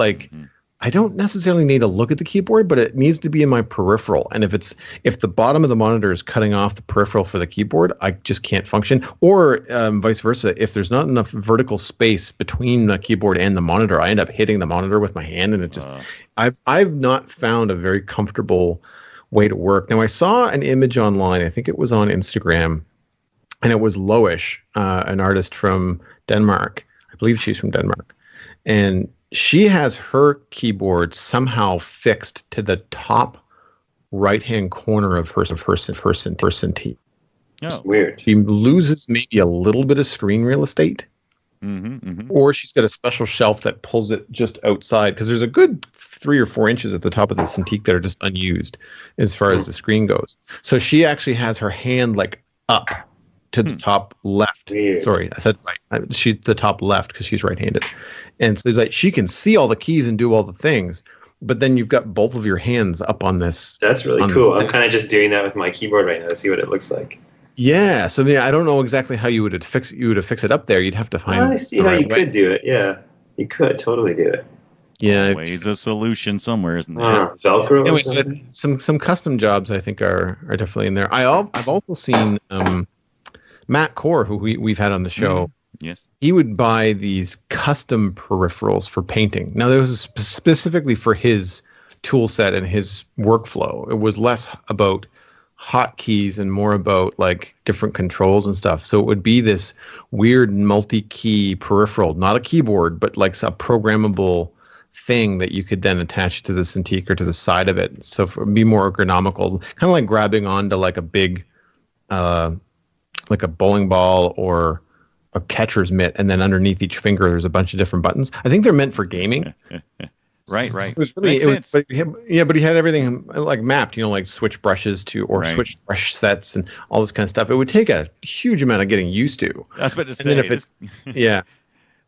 C: I don't necessarily need to look at the keyboard, but it needs to be in my peripheral. And if the bottom of the monitor is cutting off the peripheral for the keyboard, I just can't function. Or vice versa, if there's not enough vertical space between the keyboard and the monitor, I end up hitting the monitor with my hand, and it just I've not found a very comfortable way to work. Now, I saw an image online, I think it was on Instagram, and it was Loish, an artist from Denmark. I believe she's from Denmark. And she has her keyboard somehow fixed to the top right-hand corner of her Cintiq.
A: Oh,
E: weird.
C: She loses maybe a little bit of screen real estate. Or she's got a special shelf that pulls it just outside, because there's a good 3 or 4 inches at the top of the Cintiq that are just unused as far as the screen goes. So she actually has her hand up to the top left.
E: Weird.
C: Sorry, I said right. She's the top left because she's right-handed. And so she can see all the keys and do all the things, but then you've got both of your hands up on this.
E: That's really
C: on
E: cool.
C: this
E: I'm
C: thing.
E: kind of just doing that with my keyboard right now to see what it looks like.
C: Yeah, so I don't know exactly how you would fix it up there. You'd have to find.
E: I see how you could do it. Yeah, you could totally do it.
C: Yeah,
A: Always a solution somewhere, isn't there?
E: Velcro.
C: Anyway, so some custom jobs I think are definitely in there. I've also seen Matt Core, who we've had on the show.
A: Yes.
C: He would buy these custom peripherals for painting. Now, this was specifically for his tool set and his workflow. It was less about hotkeys and more about like different controls and stuff. So it would be this weird multi-key peripheral, not a keyboard, but like a programmable thing that you could then attach to the Cintiq or to the side of it. So for be more ergonomical, kind of like grabbing onto like a big, like a bowling ball or a catcher's mitt, and then underneath each finger there's a bunch of different buttons. I think they're meant for gaming.
A: Right.
C: It was really,
A: Makes sense.
C: but he had everything like mapped, like switch brushes switch brush sets and all this kind of stuff. It would take a huge amount of getting used to.
A: I was about to
C: And
A: say.
C: then if it's, yeah.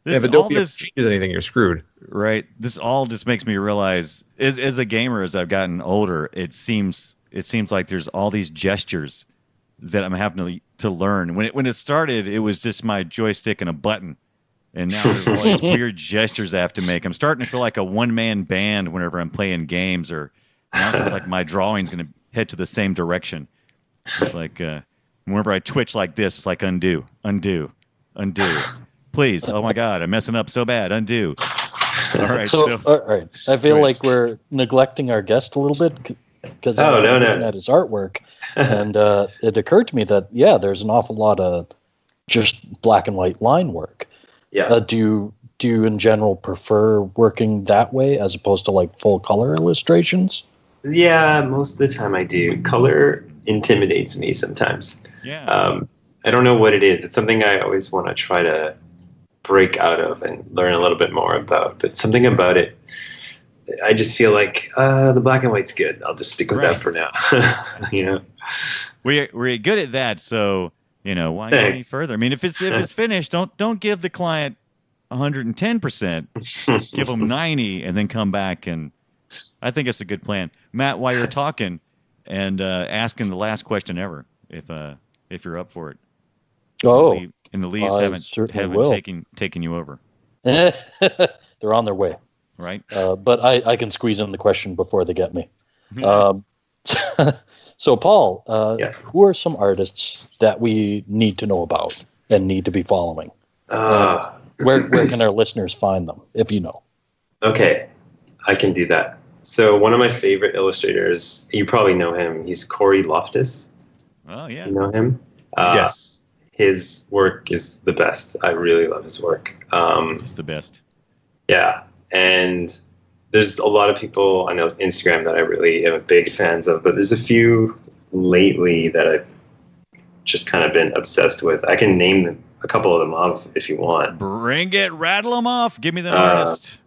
C: If
A: all
C: Adobe
A: this,
C: changes anything, you're screwed.
A: right. This all just makes me realize, as a gamer, as I've gotten older, it seems like there's all these gestures that I'm having to learn. When it started, it was just my joystick and a button. And now there's all these weird gestures I have to make. I'm starting to feel like a one-man band whenever I'm playing games, or now it sounds like my drawing's going to head to the same direction. It's like whenever I twitch like this, it's like undo, undo, undo. Please, oh my God, I'm messing up so bad. Undo. All right.
D: So all right, I feel like we're neglecting our guest a little bit because I'm looking at his artwork, and it occurred to me that there's an awful lot of just black and white line work.
E: Yeah.
D: Do you in general prefer working that way as opposed to like full color illustrations?
E: Yeah, most of the time I do. Color intimidates me sometimes.
A: Yeah.
E: I don't know what it is. It's something I always want to try to break out of and learn a little bit more about. But something about it, I just feel like the black and white's good. I'll just stick with that for now.
A: We're good at that, so why go any further? I mean, if it's finished, don't give the client 110%. Give them 90, and then come back. And I think it's a good plan. Matt, while you're talking and asking the last question ever, if you're up for it.
D: Oh,
A: and the leaves haven't taken you over.
D: They're on their way,
A: right?
D: But I can squeeze in the question before they get me. So, Paul, who are some artists that we need to know about and need to be following? Where can our listeners find them, if you know? Okay,
E: I can do that. So one of my favorite illustrators, you probably know him. He's Corey Loftus.
A: Oh, yeah.
E: You know him?
C: Yes.
E: His work is the best. I really love his work.
A: He's the best.
E: Yeah. And there's a lot of people on Instagram that I really am big fans of, but there's a few lately that I've just kind of been obsessed with. I can name a couple of them off if you want.
A: Bring it, rattle them off. Give me the artist.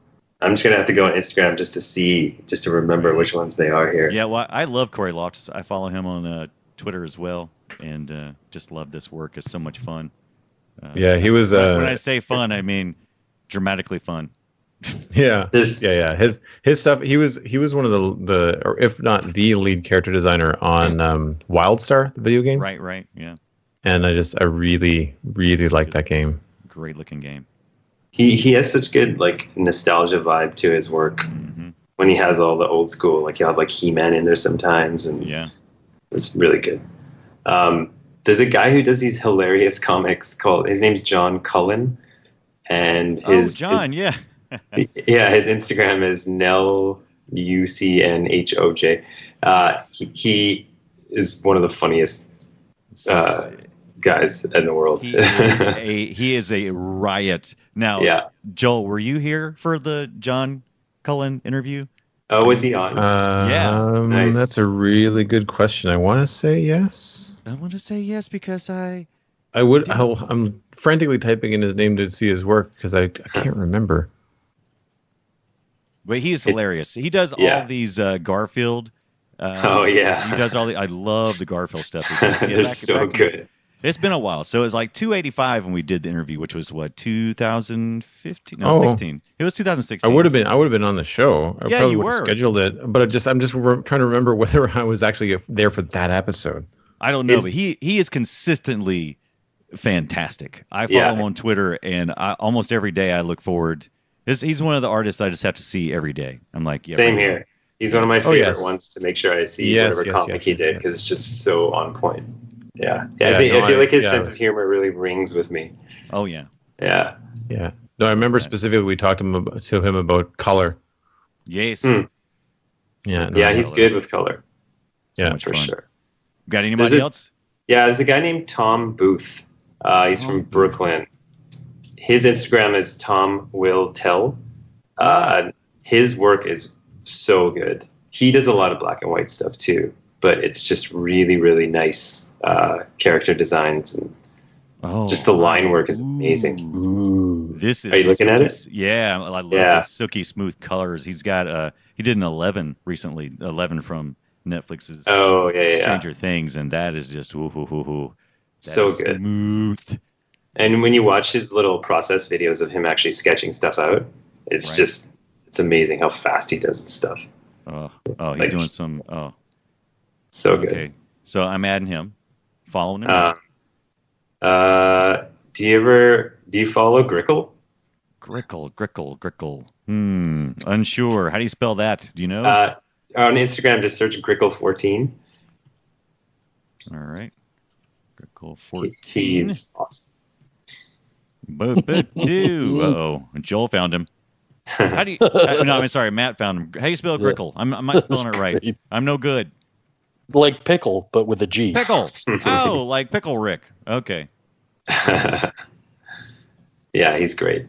E: I'm just gonna have to go on Instagram just to remember which ones they are here.
A: Yeah, well, I love Corey Loftus. I follow him on Twitter as well, and just love this work. It's so much fun.
C: He was.
A: When I say fun, I mean dramatically fun.
C: Yeah, His stuff. He was one of the or if not the lead character designer on WildStar, the video game.
A: Right, yeah.
C: And I really like that game.
A: Great looking game.
E: He has such good like nostalgia vibe to his work.
A: Mm-hmm.
E: When he has all the old school, like you have like He-Man in there sometimes, and it's really good. There's a guy who does these hilarious comics his name's John Cullen, and his
A: his
E: Instagram is Nell UCNHOJ. He is one of the funniest guys in the world.
A: He is a riot. Now, Joel, were you here for the John Cullen interview?
E: Oh, was he on?
C: Nice. That's a really good question. I want to say yes.
A: I want to say yes because I
C: would. I'm frantically typing in his name to see his work because I can't remember.
A: But he is hilarious. He does all these Garfield.
E: He
A: does all the. I love the Garfield stuff.
E: They're so good.
A: It's been a while. So it was like 285 when we did the interview, which was what, 2015? No, 16. It was 2016.
C: I would have been on the show. I
A: Yeah,
C: probably
A: you
C: would have
A: were.
C: scheduled it, but I'm just trying to remember whether I was actually there for that episode.
A: I don't know, but he is consistently fantastic. I follow him on Twitter, and almost every day I look forward. He's one of the artists I just have to see every day. I'm like, yeah,
E: Same here. He's one of my favorite
C: yes.
E: ones to make sure I see
C: Yes,
E: whatever comic he did because it's just so on point. Yeah. I feel like his sense of humor really rings with me.
A: Oh yeah.
E: Yeah.
C: Yeah. No, I remember specifically we talked to him about color.
A: Yes.
C: Yeah.
E: Yeah, he's good with color.
C: Yeah,
A: much
E: for
A: fun.
E: sure.
A: Got anybody else?
E: Yeah, there's a guy named Tom Booth. He's from Brooklyn. His Instagram is Tom Will Tell. His work is so good. He does a lot of black and white stuff too, but it's just really, really nice character designs and just the line work is amazing.
D: Ooh.
A: This is.
E: Are you looking at it?
A: Yeah, I love the silky smooth colors. He's got he did an 11 recently. 11 from Netflix's Stranger Things, and that is just
E: so good.
A: Smooth.
E: And when you watch his little process videos of him actually sketching stuff out, it's just it's amazing how fast he does the stuff.
A: He's doing some.
E: So good.
A: Okay, so I'm adding him, following him.
E: Do you follow Grickle?
A: Grickle. Unsure. How do you spell that? Do you know?
E: On Instagram, just search Grickle14.
A: All right. Grickle 14.
E: He's awesome.
A: Uh-oh. Joel found him. How do you... I'm sorry. Matt found him. How do you spell Grickle? I'm not spelling it right.
D: Great.
A: I'm no good.
D: Like pickle, but with a G.
A: Pickle. Oh, like Pickle Rick. Okay.
E: Yeah, he's great.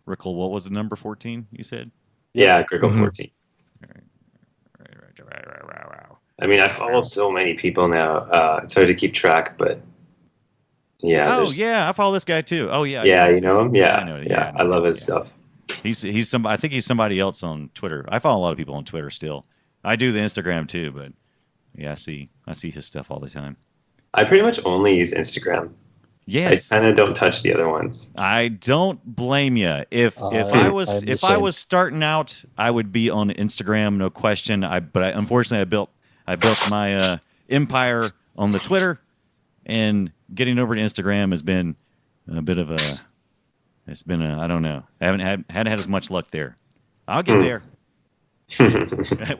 A: Grickle, what was the number 14 you said?
E: Yeah, Grickle 14.
A: Right.
E: I mean, I follow so many people now. It's hard to keep track, but yeah.
A: Oh, yeah. I follow this guy too. Oh, yeah.
E: Yeah, you know him? Yeah.
A: I know.
E: Yeah, I love his stuff.
A: He's somebody. I think he's somebody else on Twitter. I follow a lot of people on Twitter still. I do the Instagram too, but yeah, I see his stuff all the time.
E: I pretty much only use Instagram.
A: Yes,
E: I kind of don't touch the other ones.
A: I don't blame you. If I was starting out, I would be on Instagram, no question. But unfortunately, I built my empire on the Twitter, and getting over to Instagram has been a bit of a. It's been I don't know. I haven't had as much luck there. I'll get there.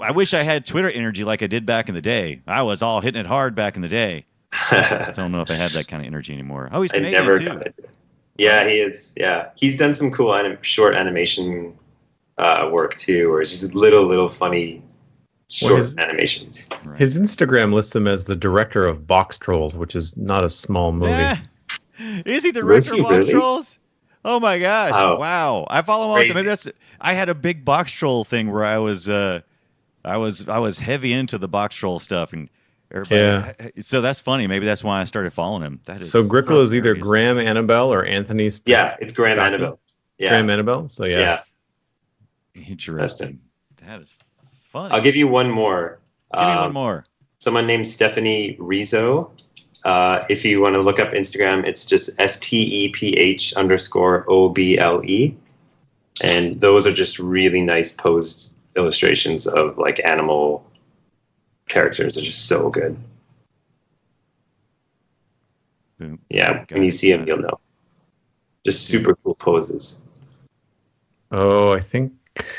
A: I wish I had Twitter energy like I did back in the day. I was all hitting it hard back in the day. I just don't know if I have that kind of energy anymore. Oh, he's Canadian too.
E: Yeah, he is. Yeah, he's done some cool short animation work too, where it's just little funny short animations.
C: Right. His Instagram lists him as the director of Box Trolls, which is not a small movie.
A: Is he the director of Box Trolls? Oh my gosh! Oh, wow, I follow him all the time. Maybe I had a big Box Troll thing where I was heavy into the Box Troll stuff, and so that's funny. Maybe that's why I started following him. That is
C: so Grickle is either Graham Annabelle or Anthony.
E: It's Graham Annabelle. Yeah,
C: Graham Annabelle. So yeah.
A: Interesting. That is funny.
E: I'll give you one more.
A: Give me one more.
E: Someone named Stephanie Rizzo. If you want to look up Instagram, it's just STEPH_OBLE. And those are just really nice posed illustrations of like animal characters. They're just so good.
A: Boom.
E: Yeah, when you see them, you'll know. Just super cool poses.
C: Oh, I think,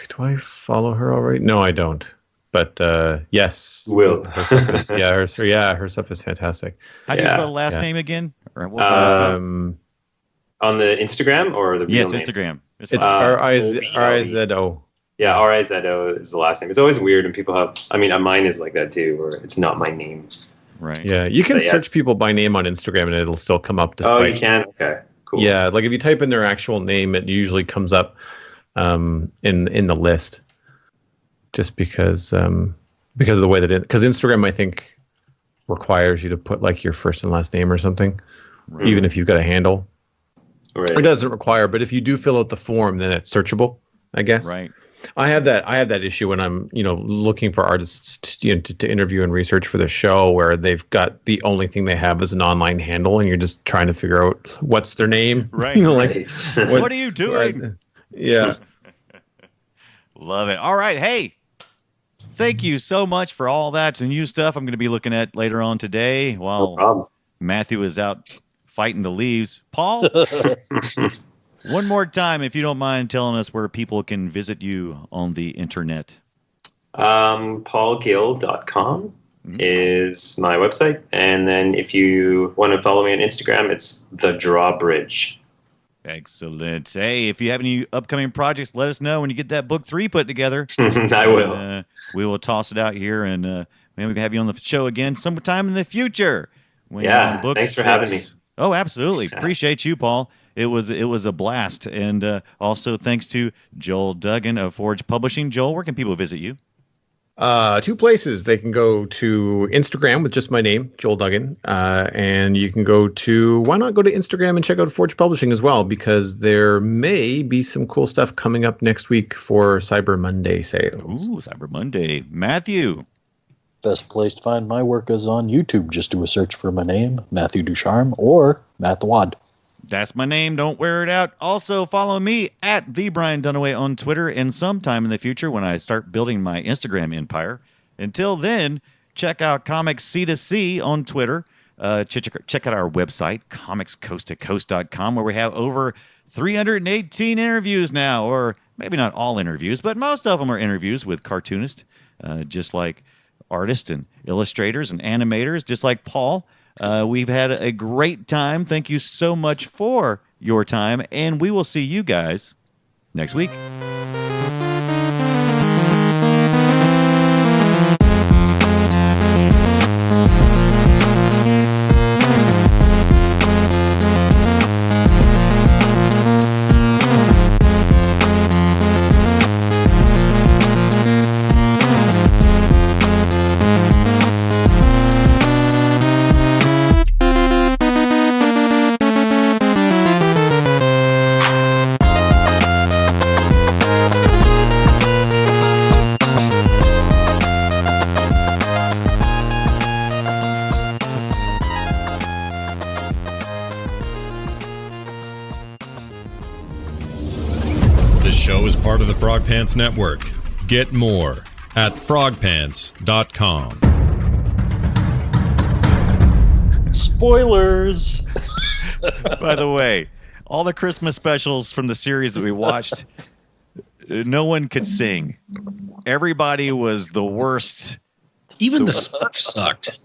C: do I follow her already? No, I don't. But yes,
E: Will.
C: Her stuff is fantastic.
A: How do you spell the last name again? Or what was
E: on the Instagram or the real name?
A: Instagram.
C: It's RIZO.
E: Yeah, RIZO is the last name. It's always weird when people have. I mean, mine is like that too, where it's not my name.
A: Right.
C: Yeah, you can search people by name on Instagram, and it'll still come up.
E: Oh, you can. Okay. Cool.
C: Yeah, like if you type in their actual name, it usually comes up in the list. Just because of the way that because Instagram, I think, requires you to put like your first and last name or something, even if you've got a handle. Right. It doesn't require, but if you do fill out the form, then it's searchable, I guess.
A: Right.
C: I have that issue when I'm, looking for artists to interview and research for the show, where they've got the only thing they have is an online handle, and you're just trying to figure out what's their name.
A: Right.
C: What
A: are you doing?
C: Yeah.
A: Love it. All right. Hey, thank you so much for all that new stuff I'm going to be looking at later on today while
E: No problem.
A: Matthew is out fighting the leaves. Paul, one more time, if you don't mind telling us where people can visit you on the internet.
E: PaulGill.com is my website. And then if you want to follow me on Instagram, it's the Drawbridge.
A: Excellent. Hey, if you have any upcoming projects, let us know when you get that book 3 put together.
E: I will.
A: We will toss it out here, and maybe we can have you on the show again sometime in the future. When book
E: thanks
A: 6.
E: for having me.
A: Oh, absolutely. Appreciate you, Paul. It was a blast. And also thanks to Joel Duggan of Forge Publishing. Joel, where can people visit you?
C: 2 places. They can go to Instagram with just my name, Joel Duggan, and you can why not go to Instagram and check out Forge Publishing as well, because there may be some cool stuff coming up next week for Cyber Monday sales.
A: Ooh, Cyber Monday. Matthew.
D: Best place to find my work is on YouTube. Just do a search for my name, Matthew Ducharme, or Matt the Wad.
A: That's my name. Don't wear it out. Also, follow me at the Brian Dunaway on Twitter, and sometime in the future when I start building my Instagram empire. Until then, check out Comics C2C on Twitter. Check out our website, comicscoasttocoast.com, where we have over 318 interviews now, or maybe not all interviews, but most of them are interviews with cartoonists, just like artists and illustrators and animators, just like Paul. We've had a great time. Thank you so much for your time, and we will see you guys next week.
B: This show is part of the Frog Pants Network. Get more at frogpants.com.
D: Spoilers!
A: By the way, all the Christmas specials from the series that we watched, no one could sing. Everybody was the worst.
F: Even the stuff sucked.